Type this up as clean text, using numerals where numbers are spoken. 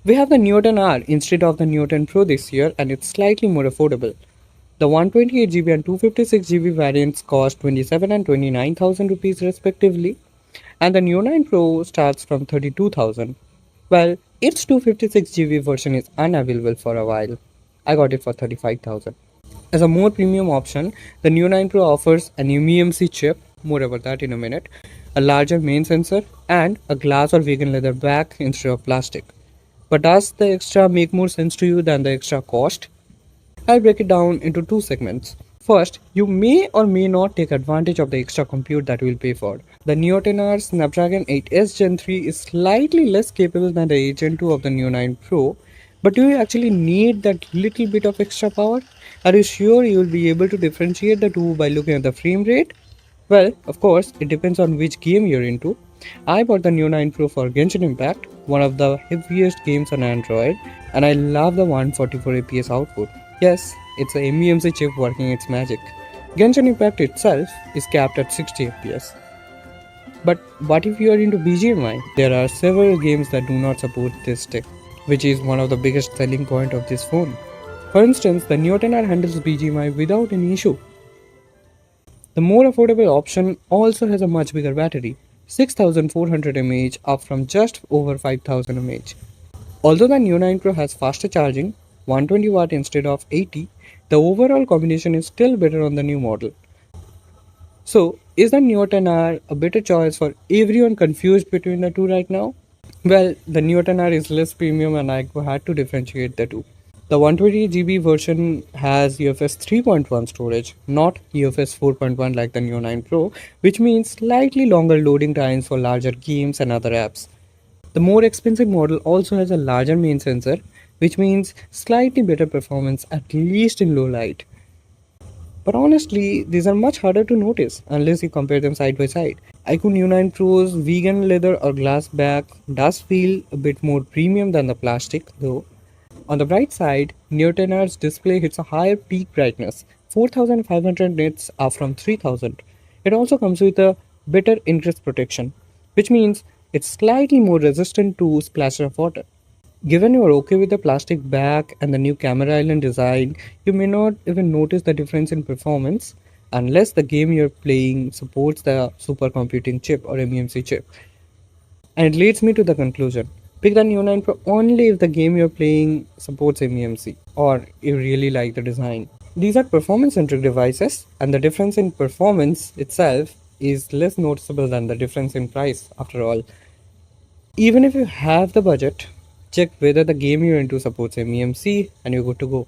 We have the Neo 10R instead of the Neo 10 Pro this year, and it's slightly more affordable. The 128GB and 256GB variants cost 27 and 29,000 rupees respectively, and the Neo 9 Pro starts from 32,000. Well, its 256GB version is unavailable for a while. I got it for 35,000. As a more premium option, the Neo 9 Pro offers an MEMC chip, more about that in a minute, a larger main sensor, and a glass or vegan leather back instead of plastic. But does the extra make more sense to you than the extra cost? I'll break it down into two segments. First, you may or may not take advantage of the extra compute that you will pay for. The Neo 10R Snapdragon 8S Gen 3 is slightly less capable than the 8 Gen 2 of the Neo 9 Pro, but do you actually need that little bit of extra power? Are you sure you will be able to differentiate the two by looking at the frame rate? Well, of course, it depends on which game you're into. I bought the Neo 9 Pro for Genshin Impact, one of the heaviest games on Android, and I love the 144 FPS output. Yes, it's a MEMC chip working its magic. Genshin Impact itself is capped at 60 FPS. But what if you are into BGMI? There are several games that do not support this tech, which is one of the biggest selling point of this phone. For instance, the Neo 10R handles BGMI without any issue. The more affordable option also has a much bigger battery, 6400 mAh up from just over 5000 mAh. Although the Neo 9 Pro has faster charging, 120 watt instead of 80, the overall combination is still better on the new model. So, is the Neo 10R a better choice for everyone confused between the two right now? Well, the Neo 10R is less premium and I had to differentiate the two. The 128GB version has UFS 3.1 storage, not UFS 4.1 like the Neo 9 Pro, which means slightly longer loading times for larger games and other apps. The more expensive model also has a larger main sensor, which means slightly better performance at least in low light. But honestly, these are much harder to notice unless you compare them side by side. iQOO Neo 9 Pro's vegan leather or glass back does feel a bit more premium than the plastic though. On the bright side, Neo 10R's display hits a higher peak brightness, 4500 nits up from 3000. It also comes with a better ingress protection, which means it's slightly more resistant to splash of water. Given you are okay with the plastic back and the new camera island design, you may not even notice the difference in performance unless the game you're playing supports the supercomputing chip or MEMC chip. And it leads me to the conclusion. Pick the Neo 9 Pro only if the game you're playing supports MEMC or you really like the design. These are performance-centric devices, and the difference in performance itself is less noticeable than the difference in price after all. Even if you have the budget, check whether the game you're into supports MEMC and you're good to go.